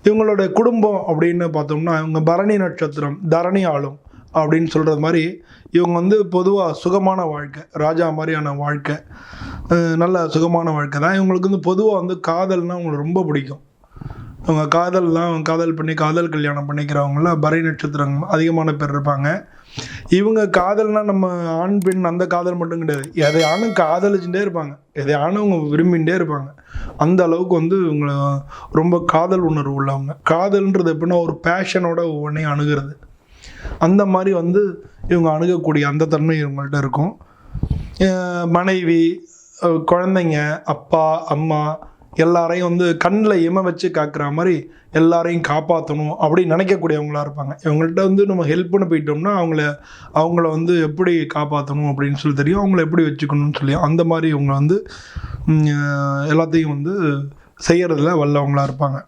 இவங்களுடைய குடும்பம் அப்படின்னு பார்த்தோம்னா இவங்க பரணி நட்சத்திரம், தரணி ஆளும் அப்படின்னு சொல்கிறது மாதிரி இவங்க வந்து பொதுவாக சுகமான வாழ்க்கை, ராஜா மாதிரியான வாழ்க்கை, நல்ல சுகமான வாழ்க்கை தான். இவங்களுக்கு வந்து பொதுவாக வந்து காதல்னால் அவங்களுக்கு ரொம்ப பிடிக்கும். அவங்க காதல் பண்ணி காதல் கல்யாணம் பண்ணிக்கிறவங்கள பரணி நட்சத்திரம் அதிகமான பேர் இருப்பாங்க. இவங்க காதல்னால் நம்ம ஆண் பெண் அந்த காதல் மட்டும் கிடையாது, எதையானும் காதலிச்சுட்டே இருப்பாங்க, எதையானும் அவங்க விரும்பிகிட்டே இருப்பாங்க. அந்த அளவுக்கு வந்து இவங்களை ரொம்ப காதல் உணர்வு உள்ளவங்க. காதல்ன்றது எப்படின்னா ஒரு பேஷனோட ஒவ்வொன்றையும் அணுகிறது, அந்த மாதிரி வந்து இவங்க அணுகக்கூடிய அந்த தன்மை இவங்கள்ட்ட இருக்கும். மனைவி, குழந்தைங்க, அப்பா அம்மா எல்லாரையும் வந்து கண்ணில் இம வச்சு காக்கிற மாதிரி எல்லாரையும் காப்பாற்றணும் அப்படின்னு நினைக்கக்கூடியவங்களாக இருப்பாங்க. இவங்கள்ட்ட வந்து நம்ம ஹெல்ப் பண்ண போயிட்டோம்னா அவங்கள வந்து எப்படி காப்பாற்றணும் அப்படின்னு சொல்லி தெரியும், அவங்கள எப்படி வச்சுக்கணும்னு சொல்லி அந்த மாதிரி இவங்க வந்து எல்லாத்தையும் வந்து செய்கிறதுல வல்லவங்களாக இருப்பாங்க.